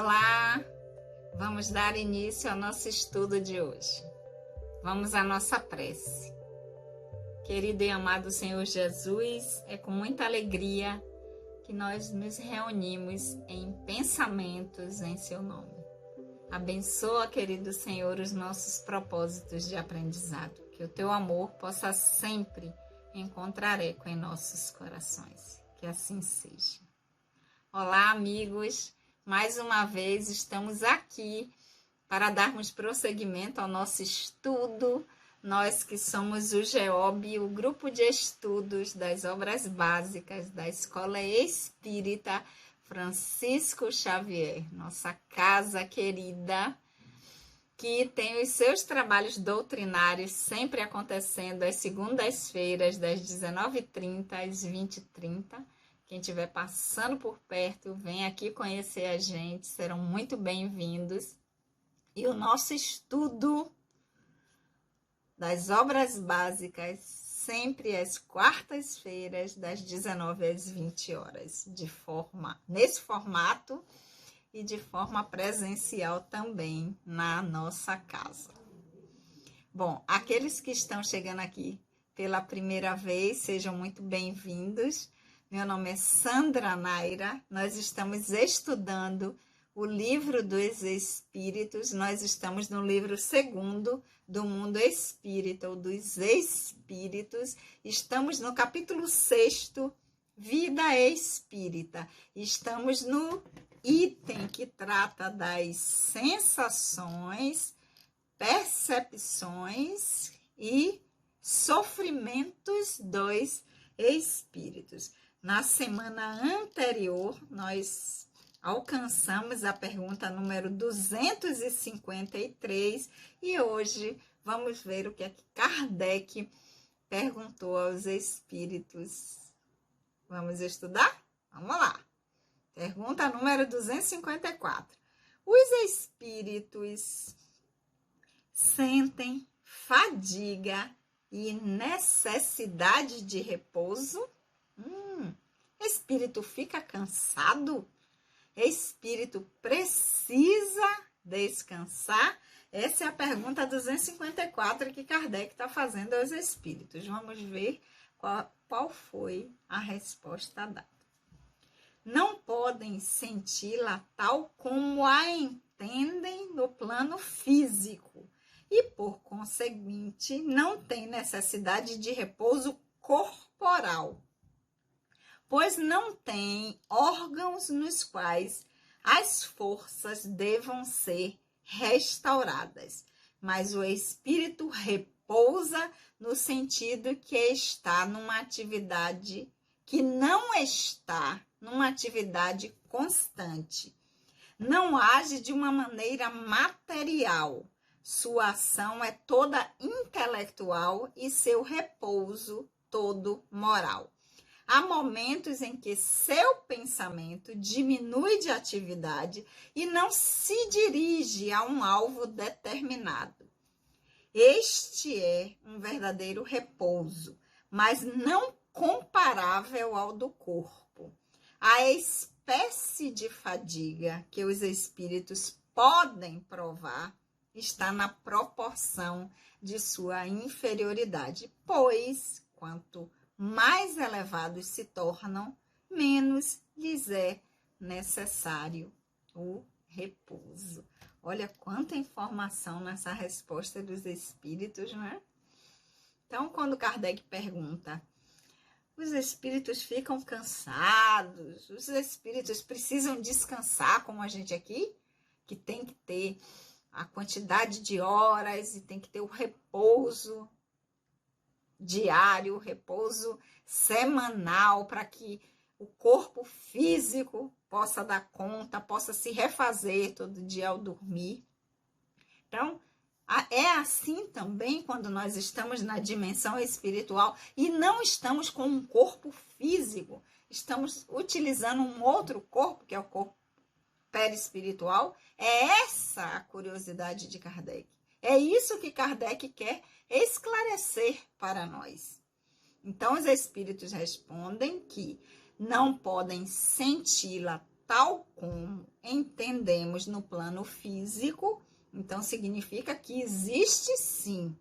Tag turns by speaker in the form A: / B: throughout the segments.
A: Olá, vamos dar início ao nosso estudo de hoje. Vamos à nossa prece. Querido e amado Senhor Jesus, é com muita alegria que nós nos reunimos em pensamentos em Seu nome. Abençoa, querido Senhor, os nossos propósitos de aprendizado, que o Teu amor possa sempre encontrar eco em nossos corações. Que assim seja. Olá, amigos. Mais uma vez estamos aqui para darmos prosseguimento ao nosso estudo. Nós que somos o GEOB, o Grupo de Estudos das Obras Básicas da Escola Espírita Francisco Xavier, nossa casa querida, que tem os seus trabalhos doutrinários sempre acontecendo às segundas-feiras, das 19h30 às 20h30. Quem estiver passando por perto, vem aqui conhecer a gente, serão muito bem-vindos. E o nosso estudo das obras básicas, sempre às quartas-feiras, das 19h às 20h, nesse formato e de forma presencial também na nossa casa. Bom, aqueles que estão chegando aqui pela primeira vez, sejam muito bem-vindos. Meu nome é Sandra Naira, nós estamos estudando o Livro dos Espíritos, nós estamos no livro 2º do Mundo Espírita, ou dos Espíritos, estamos no capítulo 6º, Vida Espírita, estamos no item que trata das sensações, percepções e sofrimentos dos espíritos. Na semana anterior, nós alcançamos a pergunta número 253 e hoje vamos ver o que é que Kardec perguntou aos espíritos. Vamos estudar? Vamos lá. Pergunta número 254. Os espíritos sentem fadiga e necessidade de repouso? Espírito fica cansado? Espírito precisa descansar? Essa é a pergunta 254 que Kardec está fazendo aos espíritos. Vamos ver qual foi a resposta dada. Não podem senti-la tal como a entendem no plano físico e, por conseguinte, não têm necessidade de repouso corporal, pois não têm órgãos nos quais as forças devam ser restauradas, mas o espírito repousa no sentido que está numa atividade que não está numa atividade constante. Não age de uma maneira material. Sua ação é toda intelectual e seu repouso todo moral. Há momentos em que seu pensamento diminui de atividade e não se dirige a um alvo determinado. Este é um verdadeiro repouso, mas não comparável ao do corpo. A espécie de fadiga que os espíritos podem provar está na proporção de sua inferioridade, pois, quanto mais elevados se tornam, menos lhes é necessário o repouso. Olha quanta informação nessa resposta dos espíritos, né? Então, quando Kardec pergunta, os espíritos ficam cansados, os espíritos precisam descansar, como a gente aqui, que tem que ter a quantidade de horas e tem que ter o repouso diário, repouso semanal, para que o corpo físico possa dar conta, possa se refazer todo dia ao dormir. Então, é assim também quando nós estamos na dimensão espiritual e não estamos com um corpo físico, estamos utilizando um outro corpo, que é o corpo perispiritual. É essa a curiosidade de Kardec. É isso que Kardec quer esclarecer para nós. Então, os espíritos respondem que não podem senti-la tal como entendemos no plano físico, então significa que existe sim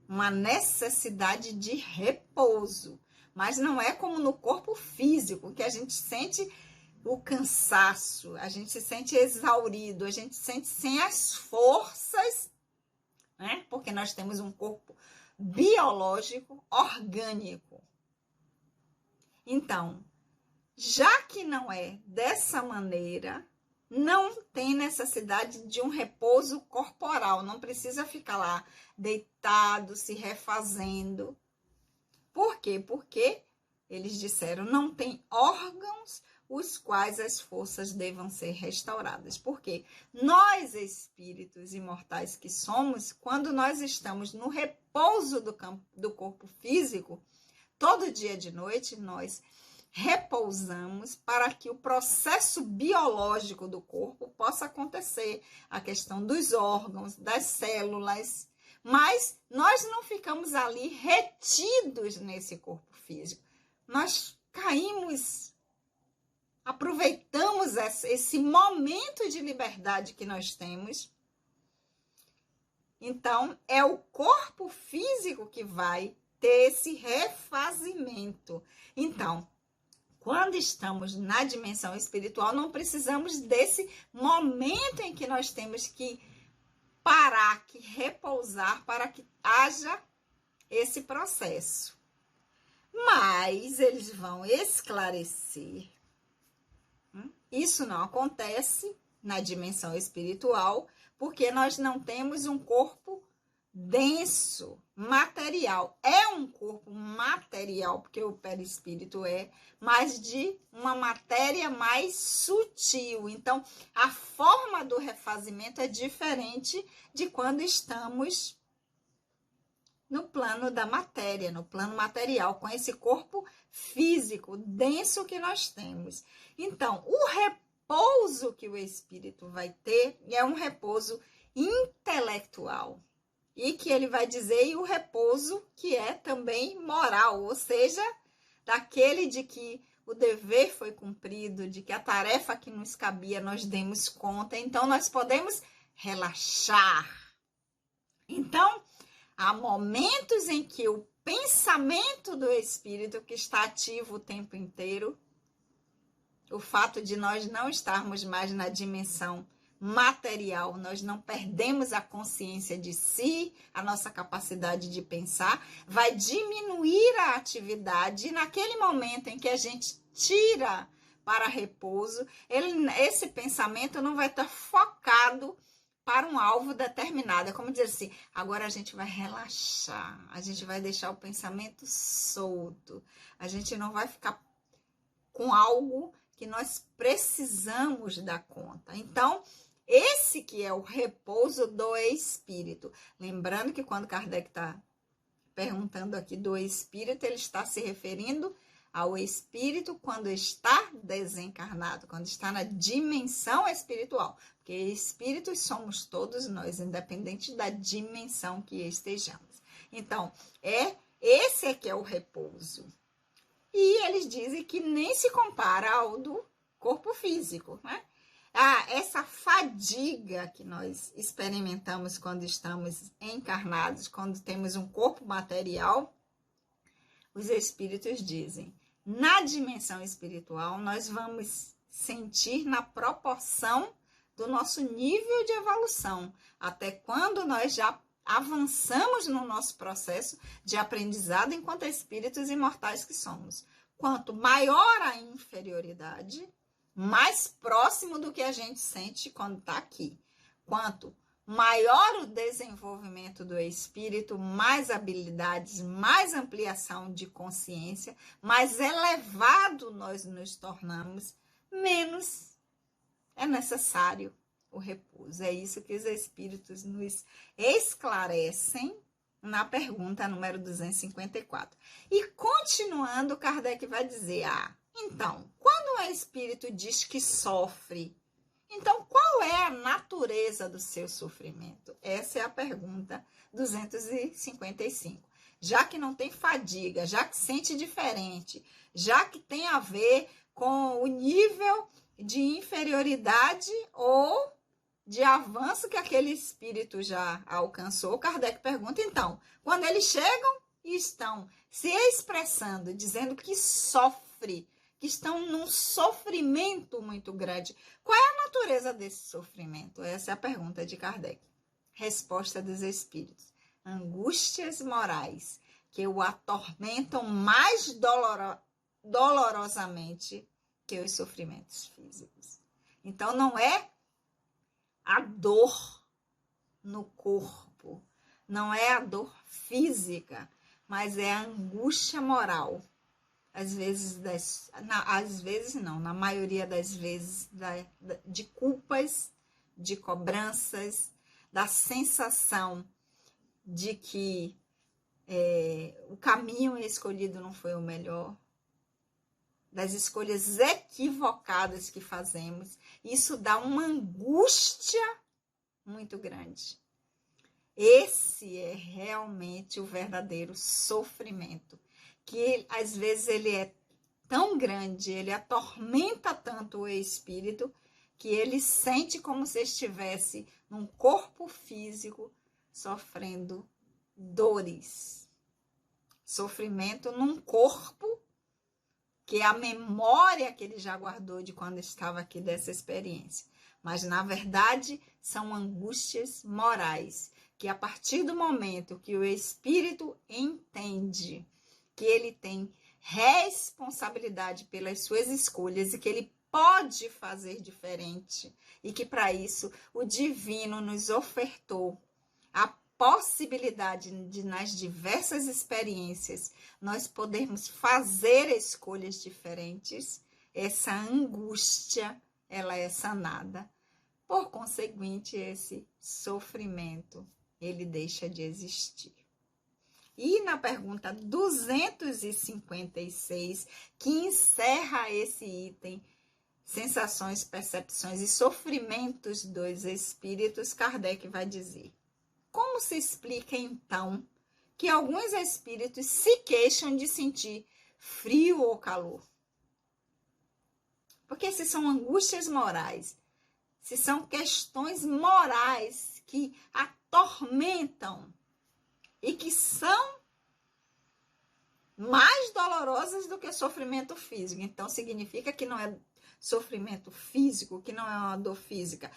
A: uma necessidade de repouso, mas não é como no corpo físico, que a gente sente o cansaço, a gente se sente exaurido, a gente se sente sem as forças, né? Porque nós temos um corpo biológico, orgânico. Então, já que não é dessa maneira, não tem necessidade de um repouso corporal, não precisa ficar lá deitado, se refazendo. Por quê? Porque eles disseram, não tem órgãos os quais as forças devam ser restauradas. Porque nós, espíritos imortais que somos, quando nós estamos no repouso do corpo físico, todo dia de noite nós repousamos para que o processo biológico do corpo possa acontecer, a questão dos órgãos, das células, mas nós não ficamos ali retidos nesse corpo físico. Nós caímos, aproveitamos esse momento de liberdade que nós temos. Então, é o corpo físico que vai ter esse refazimento. Então, quando estamos na dimensão espiritual, não precisamos desse momento em que nós temos que parar, que repousar para que haja esse processo. Mas eles vão esclarecer. Isso não acontece na dimensão espiritual, porque nós não temos um corpo denso, material. É um corpo material, porque o perispírito é mais de uma matéria mais sutil. Então, a forma do refazimento é diferente de quando estamos no plano da matéria, no plano material, com esse corpo físico denso que nós temos. Então, o repouso que o espírito vai ter é um repouso intelectual. E que ele vai dizer, e o repouso que é também moral, ou seja, daquele de que o dever foi cumprido, de que a tarefa que nos cabia nós demos conta, então nós podemos relaxar. Então, há momentos em que o pensamento do espírito que está ativo o tempo inteiro, o fato de nós não estarmos mais na dimensão material, nós não perdemos a consciência de si, a nossa capacidade de pensar, vai diminuir a atividade e naquele momento em que a gente tira para repouso, esse pensamento não vai estar focado para um alvo determinado. É como dizer assim, agora a gente vai relaxar, a gente vai deixar o pensamento solto, a gente não vai ficar com algo que nós precisamos dar conta. Então, esse que é o repouso do espírito. Lembrando que quando Kardec está perguntando aqui do espírito, ele está se referindo ao espírito quando está desencarnado, quando está na dimensão espiritual. Porque espíritos somos todos nós, independente da dimensão que estejamos. Então, esse é que é o repouso. E eles dizem que nem se compara ao do corpo físico, né? Essa fadiga que nós experimentamos quando estamos encarnados, quando temos um corpo material, os espíritos dizem, na dimensão espiritual, nós vamos sentir na proporção do nosso nível de evolução, até quando nós já avançamos no nosso processo de aprendizado enquanto espíritos imortais que somos. Quanto maior a inferioridade, mais próximo do que a gente sente quando está aqui. Quanto maior o desenvolvimento do espírito, mais habilidades, mais ampliação de consciência, mais elevado nós nos tornamos, menos é necessário o repouso. É isso que os espíritos nos esclarecem na pergunta número 254. E continuando, Kardec vai dizer, então, quando o espírito diz que sofre, então qual é a natureza do seu sofrimento? Essa é a pergunta 255. Já que não tem fadiga, já que sente diferente, já que tem a ver com o nível de inferioridade ou de avanço que aquele espírito já alcançou. Kardec pergunta, então, quando eles chegam e estão se expressando, dizendo que sofre, que estão num sofrimento muito grande, qual é a natureza desse sofrimento? Essa é a pergunta de Kardec. Resposta dos espíritos. Angústias morais que o atormentam mais dolorosamente que os sofrimentos físicos. Então, não é a dor no corpo, não é a dor física, mas é a angústia moral. Às vezes, na maioria das vezes, de culpas, de cobranças, da sensação de que o caminho escolhido não foi o melhor, das escolhas equivocadas que fazemos. Isso dá uma angústia muito grande. Esse é realmente o verdadeiro sofrimento, que às vezes ele é tão grande, ele atormenta tanto o espírito, que ele sente como se estivesse num corpo físico sofrendo dores. Sofrimento num corpo que é a memória que ele já guardou de quando estava aqui dessa experiência. Mas, na verdade, são angústias morais, que a partir do momento que o espírito entende que ele tem responsabilidade pelas suas escolhas e que ele pode fazer diferente, e que para isso o divino nos ofertou a possibilidade de, nas diversas experiências, nós podermos fazer escolhas diferentes, essa angústia, ela é sanada. Por conseguinte, esse sofrimento, ele deixa de existir. E na pergunta 256, que encerra esse item, sensações, percepções e sofrimentos dos espíritos, Kardec vai dizer: como se explica, então, que alguns espíritos se queixam de sentir frio ou calor? Porque se são angústias morais, se são questões morais que atormentam e que são mais dolorosas do que sofrimento físico, então significa que não é sofrimento físico, que não é uma dor física.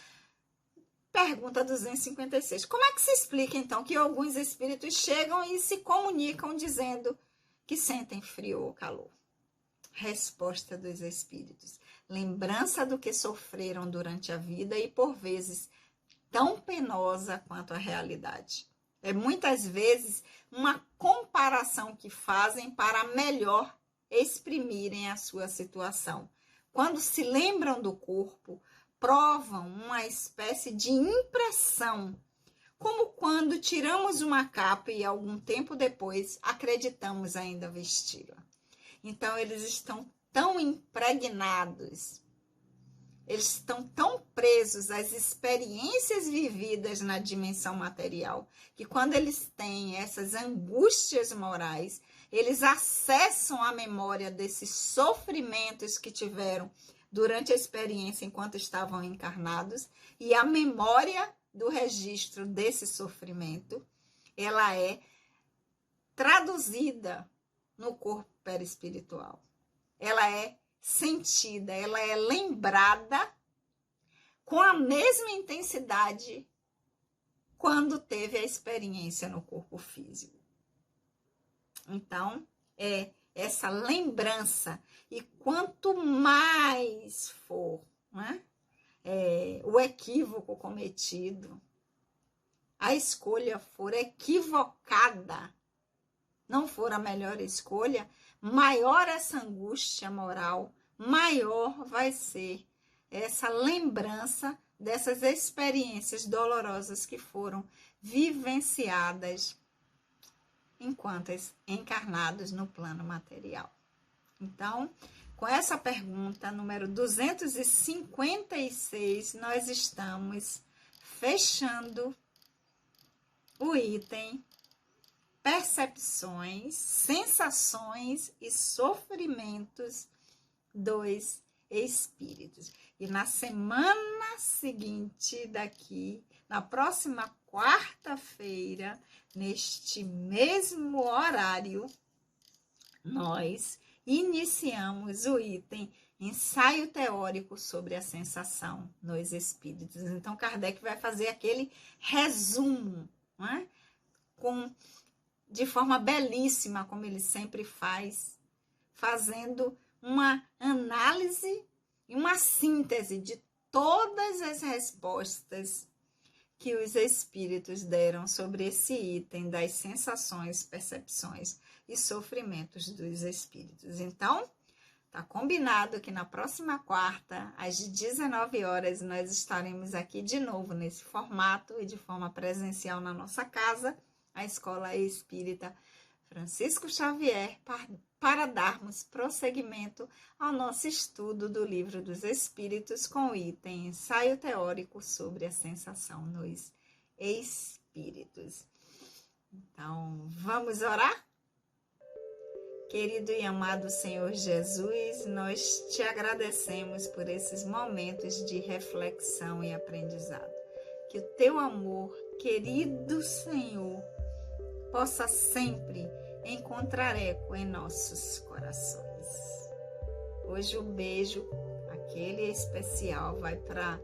A: Pergunta 256. Como é que se explica, então, que alguns espíritos chegam e se comunicam dizendo que sentem frio ou calor? Resposta dos espíritos. Lembrança do que sofreram durante a vida e, por vezes, tão penosa quanto a realidade. É muitas vezes uma comparação que fazem para melhor exprimirem a sua situação. Quando se lembram do corpo, provam uma espécie de impressão, como quando tiramos uma capa e algum tempo depois acreditamos ainda vesti-la. Então, eles estão tão impregnados, eles estão tão presos às experiências vividas na dimensão material, que quando eles têm essas angústias morais, eles acessam a memória desses sofrimentos que tiveram durante a experiência enquanto estavam encarnados, e a memória do registro desse sofrimento, ela é traduzida no corpo perispiritual. Ela é sentida, ela é lembrada com a mesma intensidade quando teve a experiência no corpo físico. Então, é essa lembrança, e quanto mais for, né, o equívoco cometido, a escolha for equivocada, não for a melhor escolha, maior essa angústia moral, maior vai ser essa lembrança dessas experiências dolorosas que foram vivenciadas enquanto encarnados no plano material. Então, com essa pergunta, número 256, nós estamos fechando o item percepções, sensações e sofrimentos dos espíritos. E na semana seguinte daqui, na próxima quarta-feira, neste mesmo horário, nós iniciamos o item ensaio teórico sobre a sensação nos espíritos. Então, Kardec vai fazer aquele resumo, não é? De forma belíssima, como ele sempre faz, fazendo uma análise e uma síntese de todas as respostas que os espíritos deram sobre esse item das sensações, percepções e sofrimentos dos espíritos. Então, tá combinado que na próxima quarta, às 19 horas, nós estaremos aqui de novo nesse formato e de forma presencial na nossa casa, a Escola Espírita Francisco Xavier, para darmos prosseguimento ao nosso estudo do Livro dos Espíritos com o item ensaio teórico sobre a sensação nos espíritos. Então, vamos orar? Querido e amado Senhor Jesus, nós te agradecemos por esses momentos de reflexão e aprendizado. Que o teu amor, querido Senhor, possa sempre encontrar eco em nossos corações. Hoje o beijo, aquele especial, vai para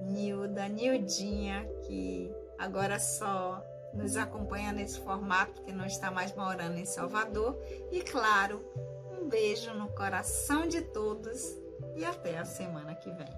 A: Nildinha, que agora só nos acompanha nesse formato, porque não está mais morando em Salvador. E claro, um beijo no coração de todos e até a semana que vem.